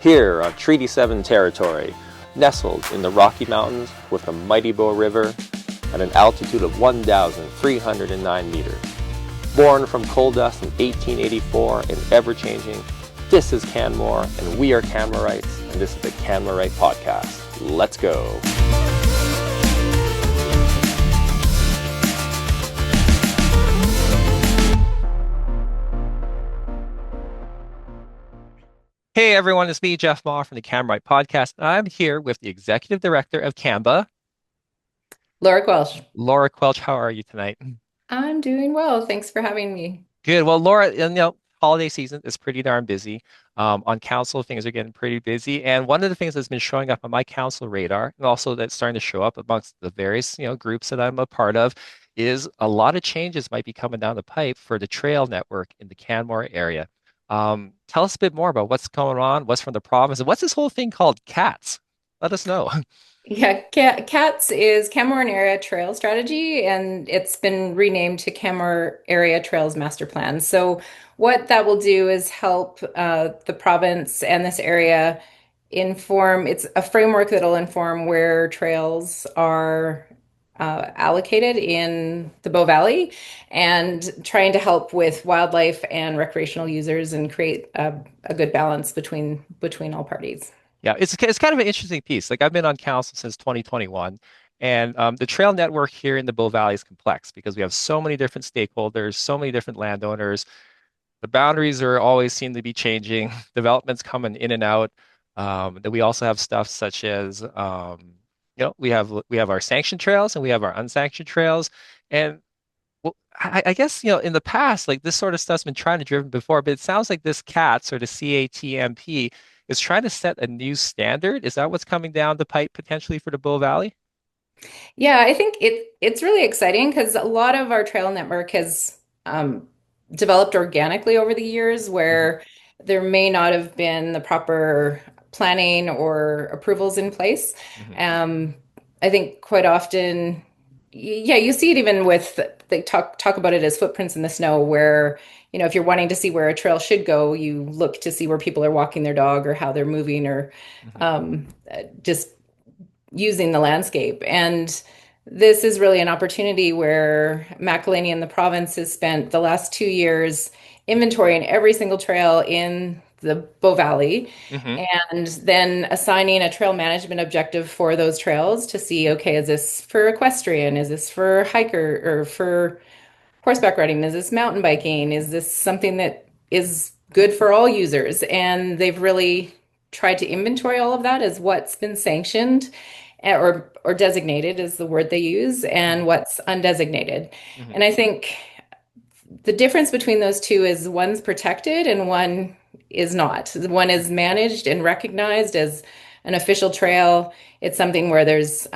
Here on Treaty 7 territory, nestled in the Rocky Mountains with the mighty Bow River at an altitude of 1,309 meters. Born from coal dust in 1884 and ever-changing, this is Canmore, and we are Canmorites, and this is the Canmorite Podcast. Let's go! Hey everyone, it's me, Jeff Maw from the Canmorite Podcast, and I'm here with the Executive Director of CAMBA, Laura Quelch. Laura Quelch. How are you tonight? I'm doing well. Thanks for having me. Good. Well, Laura, holiday season is pretty darn busy. On council, things are getting pretty busy. And one of the things that's been showing up on my council radar, and also that's starting to show up amongst the various, groups that I'm a part of, is a lot of changes might be coming down the pipe for the trail network in the Canmore area. Tell us a bit more about what's going on, what's from the province, and what's this whole thing called CATS? Let us know. Yeah, CATS is Canmore Area Trail Strategy, and it's been renamed to Canmore Area Trails Master Plan. So, what that will do is help the province and this area inform. It's a framework that'll inform where trails are allocated in the Bow Valley, and trying to help with wildlife and recreational users and create a good balance between all parties. Yeah, it's kind of an interesting piece. Like I've been on council since 2021, and the trail network here in the Bow Valley is complex because we have so many different stakeholders, so many different landowners. The boundaries are always seem to be changing. Developments coming in and out. Then we also have stuff such as we have our sanctioned trails and we have our unsanctioned trails. And well, I guess in the past, like this sort of stuff's been trying to driven before, but it sounds like this CATS or the CATMP is trying to set a new standard. Is that what's coming down the pipe potentially for the Bow Valley? Yeah, I think it's really exciting because a lot of our trail network has developed organically over the years, Hmm. where there may not have been the proper planning or approvals in place. Hmm. Um, I think quite often, yeah, you see it even with they talk about it as footprints in the snow, where if you're wanting to see where a trail should go, you look to see where people are walking their dog or how they're moving or Hmm. just using the landscape. And this is really an opportunity where McElhaney and the province has spent the last 2 years inventorying every single trail in the Bow Valley Hmm. and then assigning a trail management objective for those trails to see, okay, is this for equestrian? Is this for hiker or for horseback riding? Is this mountain biking? Is this something that is good for all users? And they've really tried to inventory all of that as what's been sanctioned or designated is the word they use, and what's undesignated. Hmm. And I think the difference between those two is one's protected and one is not. One is managed and recognized as an official trail. It's something where there's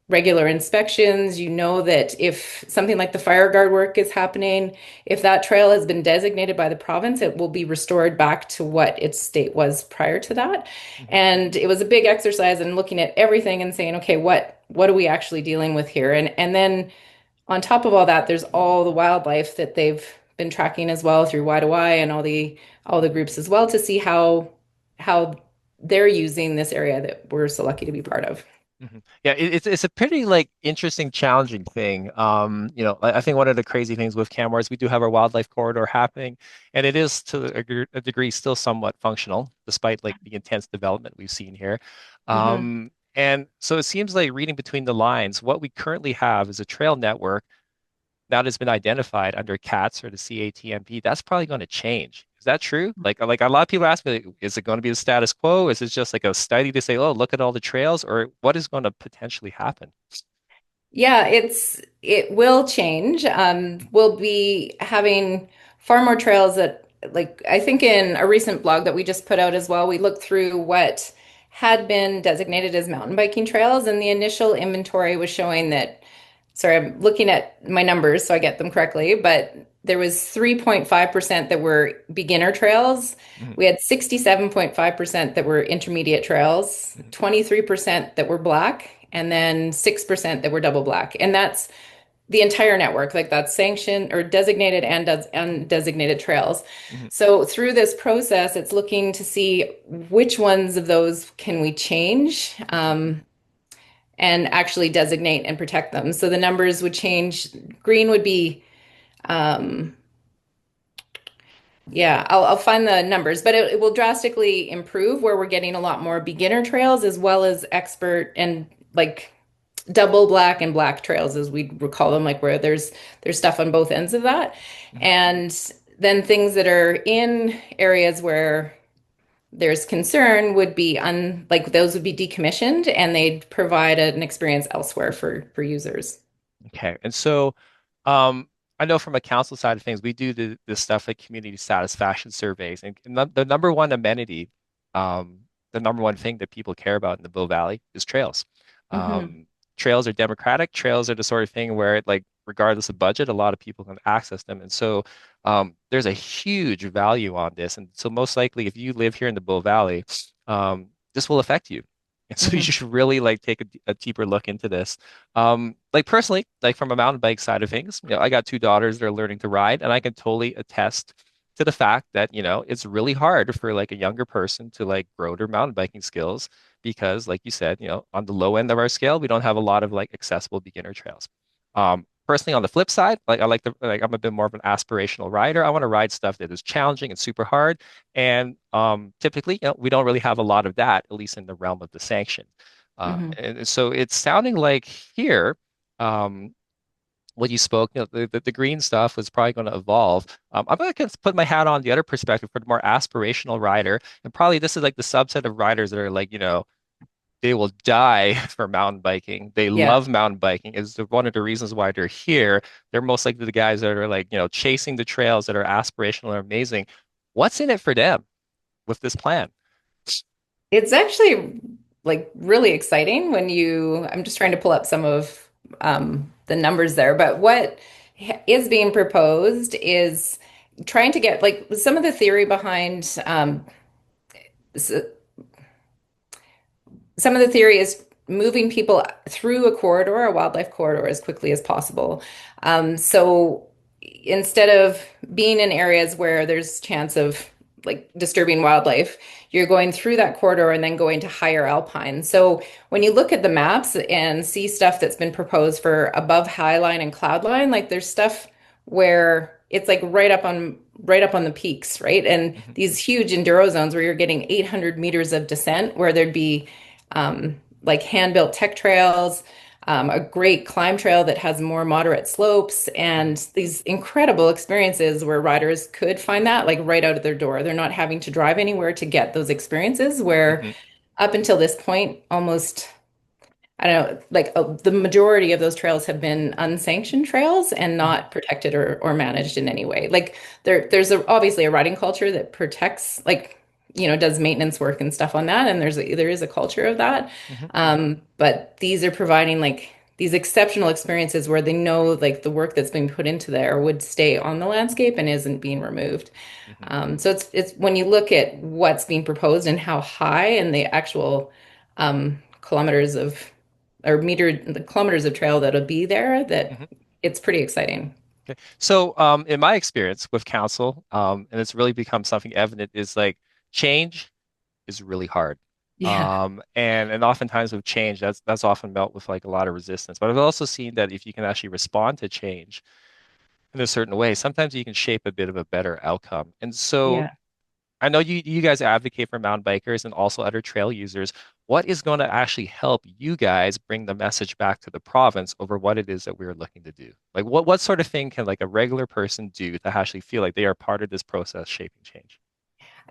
regular inspections. You know that if something like the fire guard work is happening, if that trail has been designated by the province, it will be restored back to what its state was prior to that. Hmm. And it was a big exercise in looking at everything and saying, okay, what are we actually dealing with here? And then on top of all that, there's all the wildlife that they've been tracking as well through Y2Y and all the groups as well to see how they're using this area that we're so lucky to be part of. Yeah, it's a pretty like interesting, challenging thing. I think one of the crazy things with Canmore is we do have our wildlife corridor happening, and it is to a degree still somewhat functional, despite like the intense development we've seen here. Mhm. And so it seems like reading between the lines, what we currently have is a trail network that has been identified under CATS or the CATMP. That's probably going to change. Is that true? Like a lot of people ask me, like, is it going to be the status quo? Is it just like a study to say, oh, look at all the trails, or what is going to potentially happen? Yeah, it will change. We'll be having far more trails that, like, I think in a recent blog that we just put out as well, we looked through what had been designated as mountain biking trails, and the initial inventory was showing that, sorry, I'm looking at my numbers so I get them correctly, but there was 3.5% that were beginner trails. Mhm. We had 67.5% that were intermediate trails, Mhm. 23% that were black, and then 6% that were double black. And that's the entire network, like that's sanctioned or designated and undesignated trails. Hmm. So through this process, it's looking to see which ones of those can we change, Hmm. and actually designate and protect them. So the numbers would change. Green would be, um, yeah, I'll find the numbers, but it will drastically improve where we're getting a lot more beginner trails as well as expert and like double black and black trails as we would call them, like where there's stuff on both ends of that. Hmm. And then things that are in areas where there's concern would be like those would be decommissioned and they'd provide an experience elsewhere for users. Okay. And so, um, I know from a council side of things, we do the stuff like community satisfaction surveys, and the number one amenity, um, the number one thing that people care about in the Bow Valley is trails. Hmm. Trails are democratic. Trails are the sort of thing where, like, regardless of budget, a lot of people can access them. And so, there's a huge value on this. And so, most likely, if you live here in the Bow Valley, this will affect you. And so, you Hmm. should really like take a deeper look into this. Like personally, like from a mountain bike side of things, I got two daughters that are learning to ride, and I can totally attest to the fact that, it's really hard for like a younger person to like grow their mountain biking skills because, like you said, on the low end of our scale, we don't have a lot of like accessible beginner trails. Personally, on the flip side, like I like I'm a bit more of an aspirational rider. I want to ride stuff that is challenging and super hard. And typically, we don't really have a lot of that, at least in the realm of the sanction. Hmm. And so it's sounding like here, um, what you spoke, the green stuff was probably going to evolve. I'm going to put my hat on the other perspective for the more aspirational rider. And probably this is like the subset of riders that are like, they will die for mountain biking. They Yeah. love mountain biking. Is one of the reasons why they're here. They're most likely the guys that are like, chasing the trails that are aspirational and amazing. What's in it for them with this plan? It's actually like really exciting I'm just trying to pull up some of the numbers there, but what is being proposed is trying to get like some of the theory behind some of the theory is moving people through a corridor, a wildlife corridor, as quickly as possible. So instead of being in areas where there's chance of like disturbing wildlife, you're going through that corridor and then going to higher alpine. So when you look at the maps and see stuff that's been proposed for above highline and cloudline, like there's stuff where it's like right up on the peaks, right? And Hmm. these huge enduro zones where you're getting 800 meters of descent, where there'd be like hand-built tech trails, a great climb trail that has more moderate slopes, Hmm. and these incredible experiences where riders could find that like right out of their door. They're not having to drive anywhere to get those experiences where Hmm. up until this point, almost I don't know, like the majority of those trails have been unsanctioned trails and Hmm. not protected or managed in any way. Like obviously a riding culture that protects, like, does maintenance work and stuff on that. And there is a culture of that. Hmm. But these are providing like these exceptional experiences where they know like the work that's being put into there would stay on the landscape and isn't being removed. Hmm. So it's when you look at what's being proposed and how high and the actual kilometers of or the kilometers of trail that'll be there, that Hmm. it's pretty exciting. Okay. So, in my experience with council, and it's really become something evident, is like change is really hard. Yeah. And oftentimes with change, that's often met with like a lot of resistance. But I've also seen that if you can actually respond to change in a certain way, sometimes you can shape a bit of a better outcome. And so Yeah. I know you guys advocate for mountain bikers and also other trail users. What is going to actually help you guys bring the message back to the province over what it is that we're looking to do? Like what sort of thing can like a regular person do to actually feel like they are part of this process shaping change?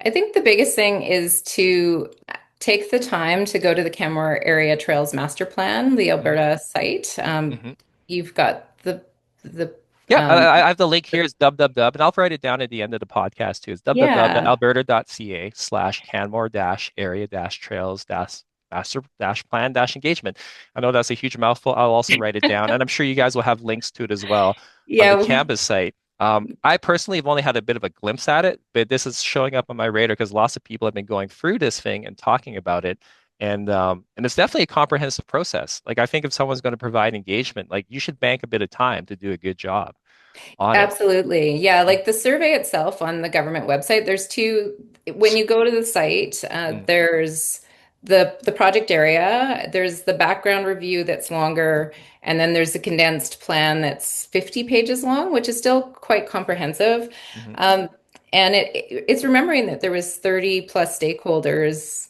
I think the biggest thing is to take the time to go to the Canmore Area Trails Master Plan, the Hmm. Alberta site. Hmm. You've got the Yeah, um, I have the link here. It's www, and I'll write it down at the end of the podcast too. It's yeah. www.alberta.ca/canmore-trails-master-plan-engagement. I know that's a huge mouthful. I'll also write it down, and I'm sure you guys will have links to it as well on the Yeah. CAMBA site. I personally have only had a bit of a glimpse at it, but this is showing up on my radar because lots of people have been going through this thing and talking about it. And it's definitely a comprehensive process. Like I think if someone's going to provide engagement, like you should bank a bit of time to do a good job on it. Absolutely. Yeah, like the survey itself on the government website, there's two, when you go to the site, Mm, there's the project area, there's the background review that's longer, and then there's the condensed plan that's 50 pages long, which is still quite comprehensive. mhm, Um, and it's remembering that there was 30 plus stakeholders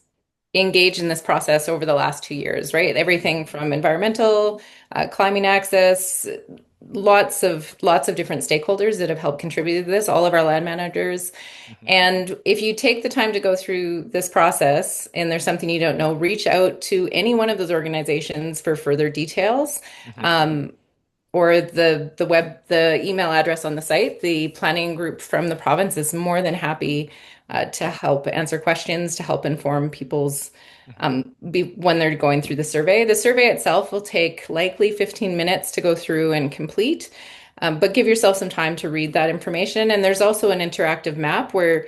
engaged in this process over the last 2 years, right? mhm, Everything from environmental, climbing access, lots of different stakeholders that have helped contribute to this, all of our land managers. mhm, And if you take the time to go through this process and there's something you don't know, reach out to any one of those organizations for further details. mhm, Um, or the email address on the site, the planning group from the province is more than happy mhm, to help answer questions, to help inform people's mhm, when they're going through the survey. The survey itself will take likely 15 minutes to go through and complete, but give yourself some time to read that information. And there's also an interactive map where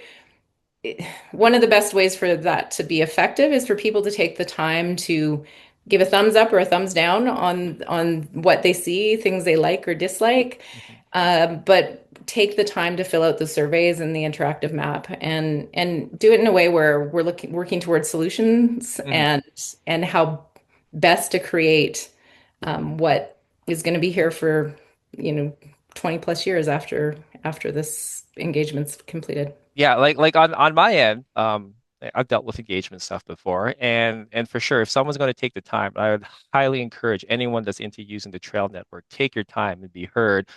one of the best ways for that to be effective is for people to take the time to give a thumbs up or a thumbs down on what they see, things they like or dislike, mhm, but take the time to fill out the surveys and the interactive map and do it in a way where we're looking working towards solutions mhm. and how best to create what is going to be here for 20 plus years after this engagement's completed. Yeah, like on my end, I've dealt with engagement stuff before, and for sure, if someone's going to take the time, I would highly encourage anyone that's into using the trail network, take your time and be heard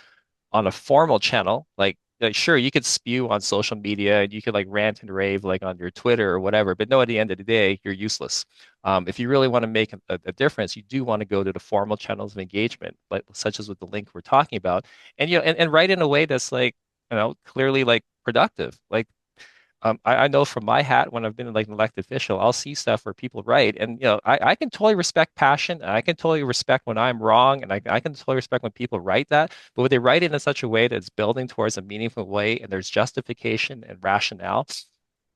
on a formal channel. Like sure, you could spew on social media and you could like rant and rave like on your Twitter or whatever, but no, at the end of the day, you're useless. If you really want to make a difference, you do want to go to the formal channels of engagement, like such as with the link we're talking about, and and write in a way that's like clearly like productive. Like I know from my hat when I've been like an elected official, I'll see stuff where people write, and I can totally respect passion, and I can totally respect when I'm wrong, and I can totally respect when people write that. But when they write it in such a way that's building towards a meaningful way, and there's justification and rationale,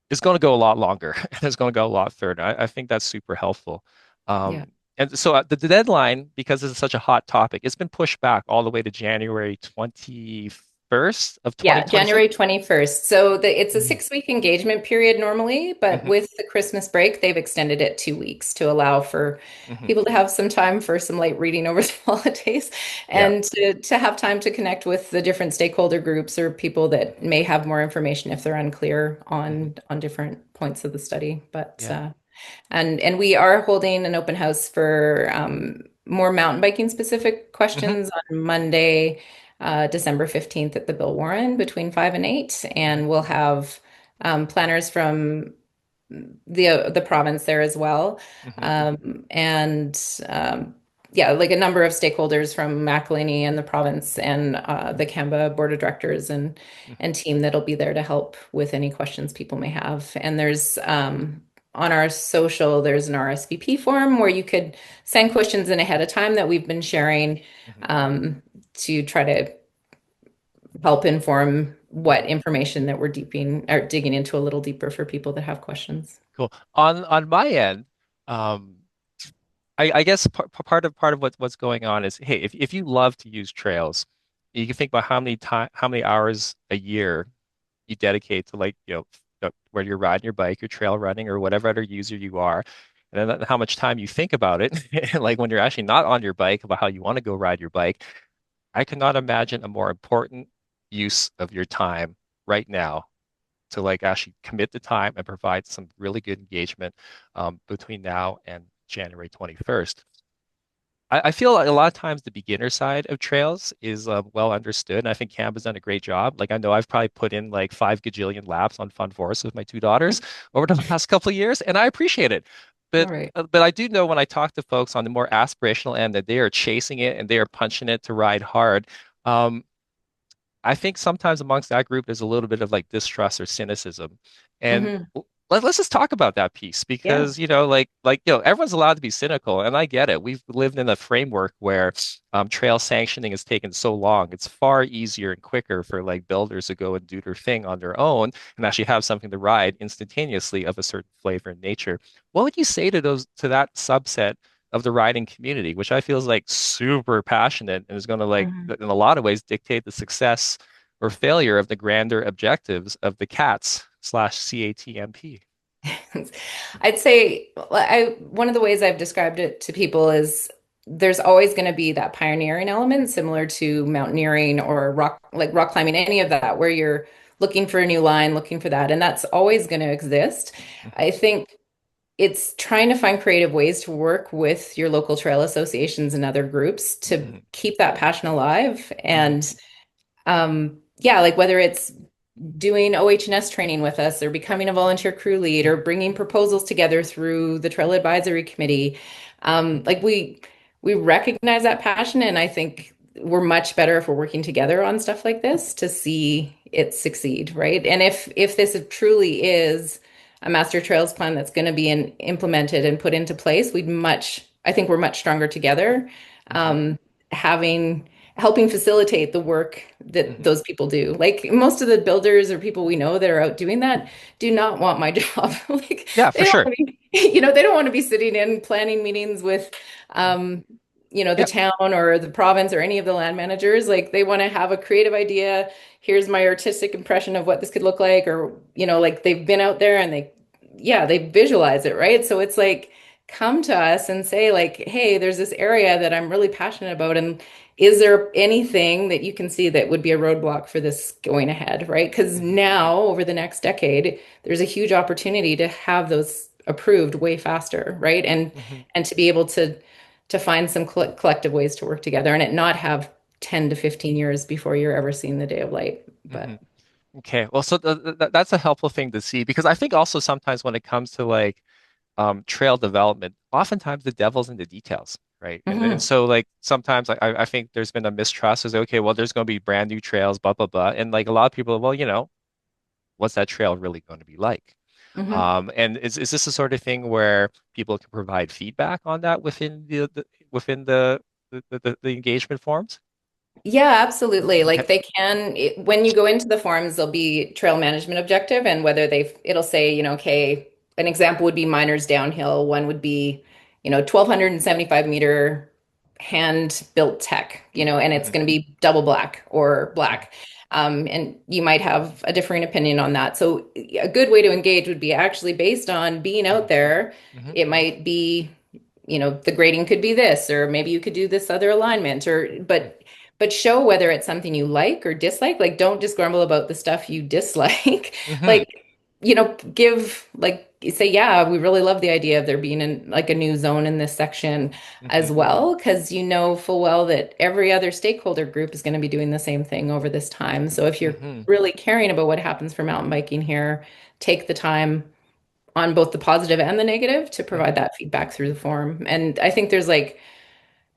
it's going to go a lot longer, and it's going to go a lot further. I think that's super helpful. Yeah. And so the deadline, because this is such a hot topic, it's been pushed back all the way to January 21st of Yeah, 2026. January 21st. So it's a 6 week engagement period normally, but Hmm. with the Christmas break, they've extended it 2 weeks to allow for Hmm. people to have some time for some light reading over the holidays Yeah. and to have time to connect with the different stakeholder groups or people that may have more information if they're unclear Hmm. on different points of the study. But Yeah. and we are holding an open house for more mountain biking specific Hmm. questions on Monday, December 15th at the Bill Warren between 5 and 8. Hmm. And we'll have planners from the province there as well. Hmm. And yeah, like a number of stakeholders from McElhaney and the province and the CAMBA board of directors and team that'll be there to help with any questions people may have. And there's on our social, there's an RSVP form where you could send questions in ahead of time that we've been sharing Hmm. to try to help inform what Hmm. information that we're deeping or digging into a little deeper for people that have questions. Cool. On my end, um, I guess part of what's going on is, hey, if you love to use trails, you can think about how many hours a year you dedicate to like whether you're riding your bike, you're trail running, or whatever other user you are, and then how much time you think about it, like when you're actually not on your bike, about how you want to go ride your bike. I cannot imagine a more important use of your time right now to like actually commit the time and provide some really good engagement between now and January 21st. I feel like a lot of times the beginner side of trails is well understood, and I think CAMBA's done a great job. Like I know I've probably put in like 5 gajillion laps on Fun Forest with my two daughters over the past couple of years, and I appreciate it. All But right. but I do know when I talk to folks on the more aspirational end that they are chasing it and they are punching it to ride hard. Um, I think sometimes amongst that group there's a little bit of like distrust or cynicism. And Hmm. let's just talk about that piece Yeah. because everyone's allowed to be cynical, and I get it. We've lived in a framework where trail sanctioning has taken so long. It's far easier and quicker for like builders to go and do their thing on their own and actually have something to ride instantaneously of a certain flavor and nature. What would you say to that subset of the riding community, which I feel is like super passionate and is going to like Mhm. in a lot of ways dictate the success or failure of the grander objectives of the CATS slash CATMP? I'd say one of the ways I've described it to people is there's always going to be that pioneering element similar to mountaineering or rock climbing, any of that, where you're looking for a new line, looking for that, and that's always going to exist. Hmm. I think it's trying to find creative ways to work with your local trail associations and other groups to Hmm. keep that passion alive. Hmm. And yeah, like whether it's doing OH&S training with us or becoming a volunteer crew lead or bringing proposals together through the Trail Advisory Committee. Like we recognize that passion, and I think we're much better if we're working together on stuff like this to see it succeed, right? And if this truly is a master trails plan that's going to be implemented and put into place, I think we're much stronger together. Hmm. Having helping facilitate the work that Hmm. those people do. Like most of the builders or people we know that are out doing that do not want my job. Like Yeah, they for don't sure. want to be, they don't want to be sitting in planning meetings with, um, the Yeah. town or the province or any of the land managers. Like they want to have a creative idea. Here's my artistic impression of what this could look like, or, like they've been out there and they visualize it, right? So it's like, come to us and say like, hey, there's this area that I'm really passionate about, and is there anything that you can see that would be a roadblock for this going ahead, right? Because Hmm. now, over the next decade, there's a huge opportunity to have those approved way faster, right? Hmm. And to be able to find some collective ways to work together and it not have 10 to 15 years before you're ever seeing the day of light. Hmm. But Okay. Well, so that's a helpful thing to see because I think also sometimes when it comes to like trail development, oftentimes the devil's in the details, right? And mhm, so like sometimes I think there's been a mistrust is okay, well, there's going to be brand new trails, blah blah blah, and like a lot of people, well, what's that trail really going to be like? mhm. And is this the sort of thing where people can provide feedback on that within within the engagement forms? Yeah, absolutely. Okay. Like when you go into the forms, there'll be trail management objective and whether it'll say, okay, an example would be miners downhill. One would be, 1,275-meter hand built tech, and it's Hmm. going to be double black or Hmm. black. And you might have a differing opinion on that. So a good way to engage would be actually based on being out there. Hmm. It might be, the grading could be this, or maybe you could do this other alignment, but show whether it's something you like or dislike. Like, don't just grumble about the stuff you dislike. Hmm. Like, give say, yeah, we really love the idea of there being like a new zone in this section as Hmm. well, because you know full well that every other stakeholder group is going to be doing the same thing over this time. So if you're Hmm. really caring about what happens for mountain biking here, take the time on both the positive and the negative to provide Hmm. that feedback through the form. And I think there's like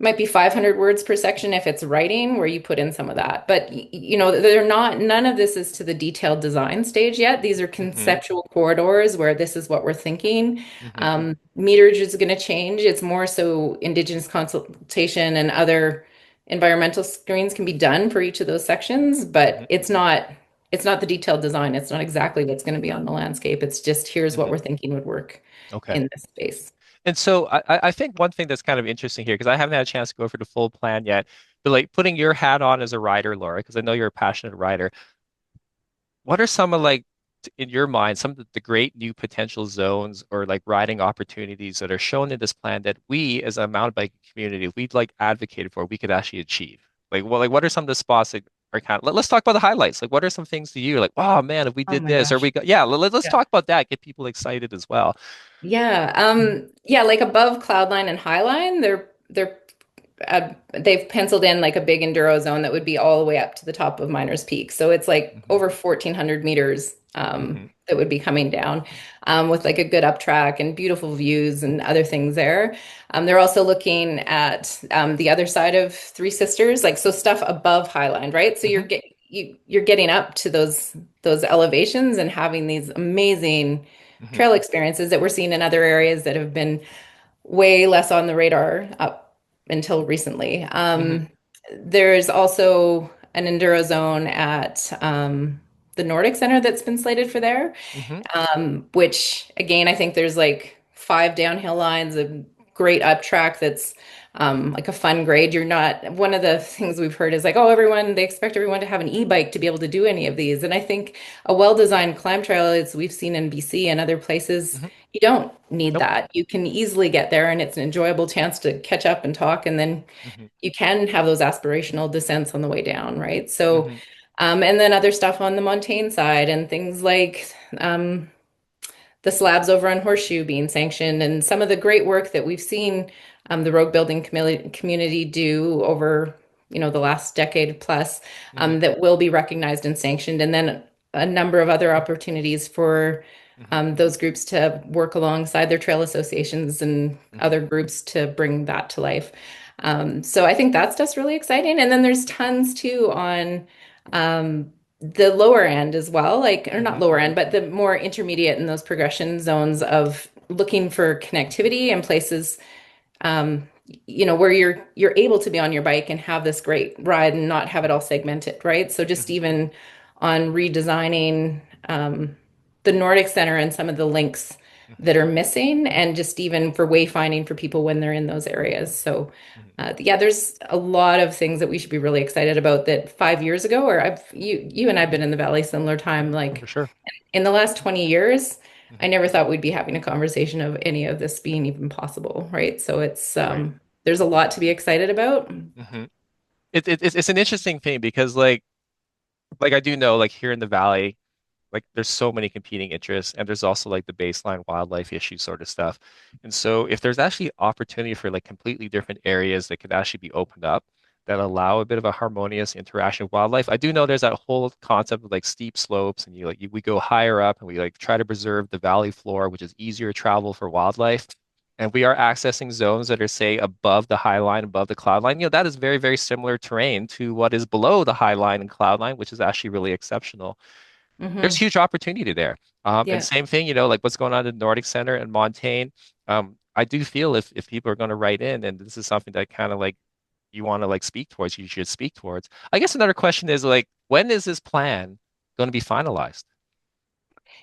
might be 500 words per section if it's writing where you put in some of that. But none of this is to the detailed design stage yet. These are Hmm. conceptual corridors where this is what we're thinking. Hmm. Meterage is going to change. It's more so Indigenous consultation and other environmental screens can be done for each of those sections, but Hmm. it's not the detailed design. It's not exactly what's going to be on the landscape. It's just here's what Hmm. we're thinking would work Okay. in this space. And so I think one thing that's kind of interesting here, because I haven't had a chance to go for the full plan yet, but like putting your hat on as a writer, Laura, because I know you're a passionate writer, what are some of like in your mind some of the great new potential zones or like riding opportunities that are shown in this plan that we as a mountain biking community we'd like advocated for we could actually achieve? Like what are some of the spots that are kind of let's talk about the highlights. Like what are some things to you like, oh man, if we Oh did my this or gosh. we got let's talk about that, get people excited as well. Yeah, like above Cloudline and Highline, they've penciled in like a big enduro zone that would be all the way up to the top of Miners Peak. So it's like Hmm. over 1,400 meters Hmm. that would be coming down with like a good up track and beautiful views and other things there. They're also looking at the other side of Three Sisters, like so stuff above Highline, right? So you're getting up to those elevations and having these amazing Hmm. trail experiences that we're seeing in other areas that have been way less on the radar up until recently. Hmm. There's also an enduro zone at the Nordic Center that's been slated for there, Hmm. which again, I think there's like five downhill lines, a great up track that's like a fun grade. You're not, one of the things we've heard is like, oh, everyone, they expect everyone to have an e-bike to be able to do any of these. And I think a well-designed climb trail, as we've seen in BC and other places, Hmm. you don't need Nope. that. You can easily get there and it's an enjoyable chance to catch up and talk. And then Hmm. you can have those aspirational descents on the way down, right? So, Hmm. and then other stuff on the montane side and things like, the slabs over on Horseshoe being sanctioned, and some of the great work that we've seen the road building community do over, the last decade plus, Hmm. that will be recognized and sanctioned, and then a number of other opportunities for Hmm. those groups to work alongside their trail associations and Hmm. other groups to bring that to life. So I think that's just really exciting. And then there's tons too on the lower end as well, like, or not Hmm. lower end, but the more intermediate in those progression zones of looking for connectivity and places, um, where you're able to be on your bike and have this great ride and not have it all segmented, right? So just Hmm. even on redesigning the Nordic Center and some of the links Hmm. that are missing, and just even for wayfinding for people when they're in those areas. So, Hmm. yeah, there's a lot of things that we should be really excited about that 5 years ago, or you and I've been in the Valley similar time, Oh, for like sure. in the last 20 years, I Hmm. never thought we'd be having a conversation of any of this being even possible, right? So it's Right. there's a lot to be excited about. Hmm. It's an interesting thing because like I do know like here in the valley, like there's so many competing interests and there's also like the baseline wildlife issue sort of stuff. And so if there's actually opportunity for like completely different areas that could actually be opened up that allow a bit of a harmonious interaction with wildlife, I do know there's that whole concept of like steep slopes and we go higher up and we like try to preserve the valley floor, which is easier to travel for wildlife. And we are accessing zones that are, say, above the high line, above the cloud line. That is very, very similar terrain to what is below the high line and cloud line, which is actually really exceptional. There's Hmm. huge opportunity there. And Yeah. same thing, like what's going on in Nordic Center and Montaigne. I do feel if people are going to write in, and this is something that kind of like you want to like speak towards, you should speak towards. I guess another question is like, when is this plan going to be finalized?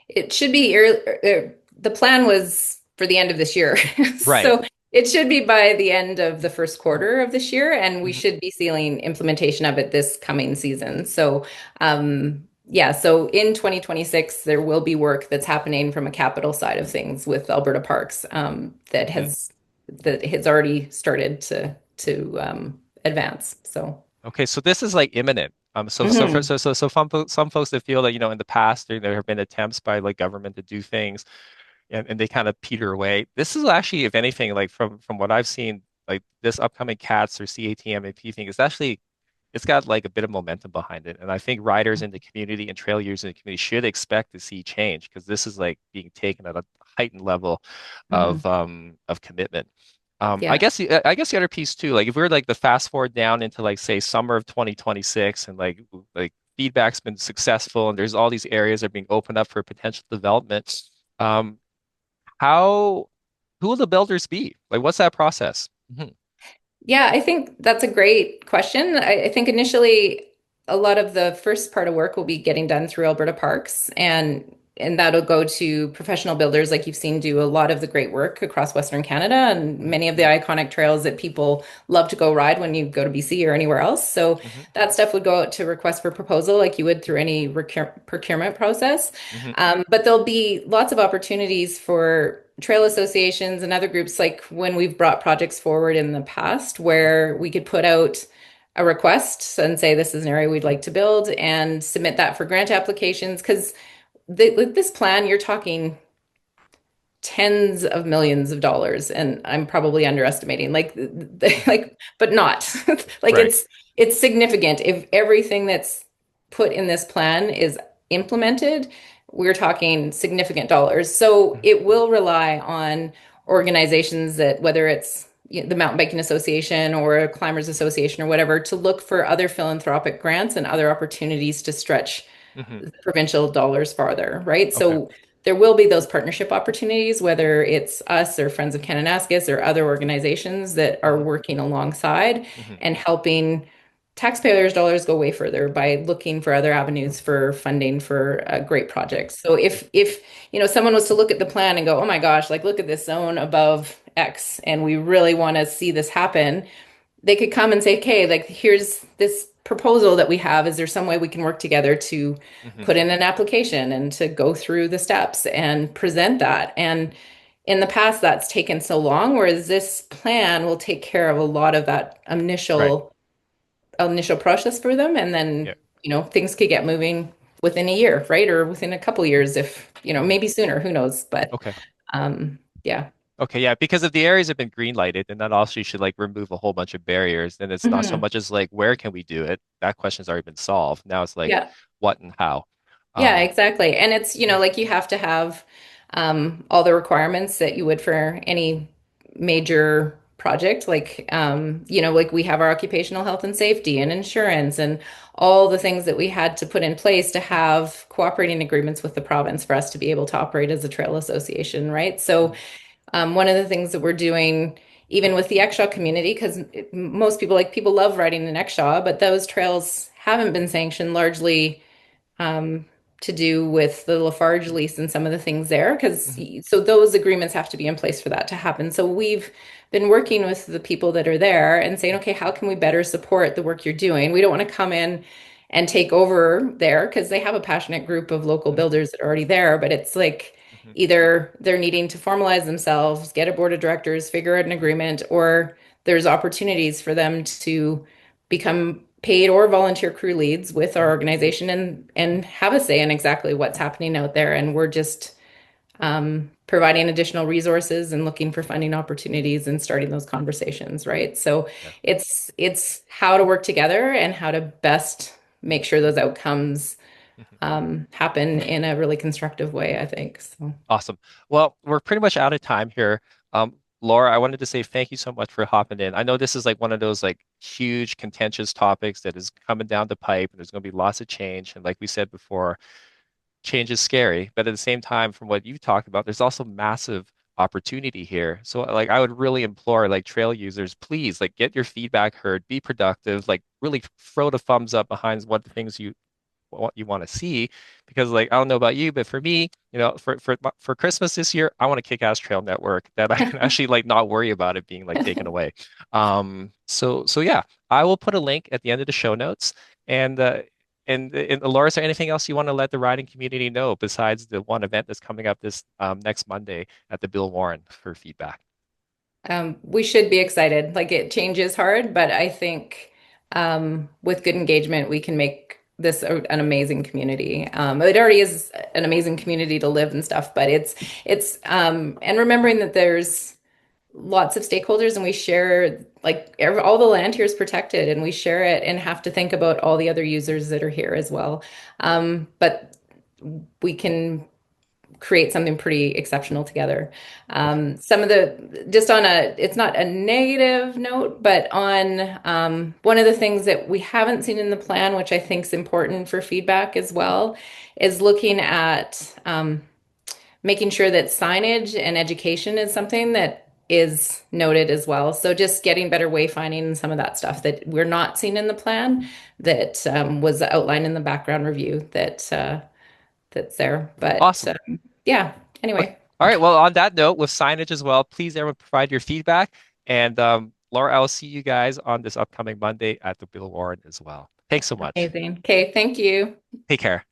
It should be the plan was for the end of this year. Right. So it should be by the end of the first quarter of this year, and we Hmm. should be seeing implementation of it this coming season. So, yeah, so in 2026, there will be work that's happening from a capital side of things with Alberta Parks, Hmm. that has already started to advance. So, Okay, so this is like imminent. mhm, So some folks that feel that in the past there have been attempts by like government to do things and they kind of peter away. This is actually, if anything, like from what I've seen, like this upcoming CATS or CATMP thing is actually it's got like a bit of momentum behind it. And I think riders in the community and trail users in the community should expect to see change because this is like being taken at a heightened level mhm, of commitment. yeah. I guess the other piece too, like if we are like the fast forward down into like say summer of 2026 and like feedback's been successful and there's all these areas that are being opened up for potential development. Um, how who will the builders be? Like what's that process? Mhm. Yeah, I think that's a great question. I think initially a lot of the first part of work will be getting done through Alberta Parks, and that'll go to professional builders like you've seen do a lot of the great work across Western Canada and Mhm. many of the iconic trails that people love to go ride when you go to BC or anywhere else. So Mhm. that stuff would go out to request for proposal like you would through any procurement process. Mhm. But there'll be lots of opportunities for trail associations and other groups, like when we've brought projects forward in the past, where we could put out a request and say, this is an area we'd like to build and submit that for grant applications. Because with this plan, you're talking tens of millions of dollars, and I'm probably underestimating, like, Mhm. like, but not like Right. it's significant. If everything that's put in this plan is implemented, we're talking significant dollars. So Mhm. it will rely on organizations that, whether it's the Mountain Biking Association or a Climbers Association or whatever, to look for other philanthropic grants and other opportunities to stretch Mhm. provincial dollars farther, right? Okay. So there will be those partnership opportunities, whether it's us or Friends of Kananaskis or other organizations that are Hmm. working alongside Hmm. and helping taxpayers' dollars go way further by looking for other avenues for funding for great projects. So if someone was to look at the plan and go, oh my gosh, like look at this zone above X, and we really want to see this happen, they could come and say, okay, like here's this proposal that we have. Is there some way we can work together to Hmm. put in an application and to go through the steps and present that? And in the past, that's taken so long, whereas this plan will take care of a lot of that Right. initial process for them. And then, Yeah. things could get moving within a year, right? Or within a couple years if, Hmm. maybe sooner, who knows? But Okay. yeah. Okay, yeah, because if the areas have been green lighted, then that also should like remove a whole bunch of barriers. Then it's not so Mhm. much as like where can we do it? That question's already been solved. Now it's like Yeah. what and how. Yeah, Um, exactly. And it's, mhm, like you have to have all the requirements that you would for any major project. Like, like we have our occupational health and safety and insurance and all the things that we had to put in place to have cooperating agreements with the province for us to be able to operate as a trail association, right? So, mhm, one of the things that we're doing, even with the Exshaw community, because most people people love riding in Exshaw, but those trails haven't been sanctioned largely um, to do with the Lafarge lease and some of the things there. Because mhm, so those agreements have to be in place for that to happen. So we've been working with the people that are there and saying, okay, how can we better support the work you're doing? We don't want to come in and take over there because they have a passionate group of local mhm, builders that are already there. But it's like mhm, either they're needing to formalize themselves, get a board of directors, figure out an agreement, or there's opportunities for them to become paid or volunteer crew leads with our mhm, organization and have a say in exactly what's happening out there. And we're just providing additional resources and looking for funding opportunities and starting those conversations, right? So yeah. it's how to work together and how to best make sure those outcomes Mhm. happen in a really constructive way, I think. So Awesome. Well, we're pretty much out of time here. Laura, I wanted to say thank you so much for hopping in. I know this is like one of those like huge contentious topics that is coming down the pipe and there's going to be lots of change. And like we said before, change is scary, but at the same time, from what you've talked about, there's also massive opportunity here. So like I would really implore like trail users, please like get your feedback heard, be productive, like really throw the thumbs up behind what things what you want to see because like I don't know about you but for me for Christmas this year I want a kick-ass trail network that I can actually like not worry about it being like taken away so yeah I will put a link at the end of the show notes and Laura, is there anything else you want to let the riding community know besides the one event that's coming up this next Monday at the Bill Warren for feedback? we should be excited. Like it changes hard, but I think with good engagement, we can make this an amazing community. It already is an amazing community to live and stuff, but and remembering that there's lots of stakeholders and we share all the land here is protected and we share it and have to think about all the other users that are here as well. But we can create something pretty exceptional together. Okay. Some of the, just on it's not a negative note, but on one of the things that we haven't seen in the plan, which I think is important for feedback as well, is looking at making sure that signage and education is something that is noted as well. So just getting better wayfinding and some of that stuff that we're not seeing in the plan that was outlined in the background review that's there. But Awesome. yeah, Okay. anyway, All right. Well, on that note, with signage as well, please everyone provide your feedback. And Laura, I will see you guys on this upcoming Monday at the Bill Warren as well. Thanks so much. amazing. Okay, thank you. Take care.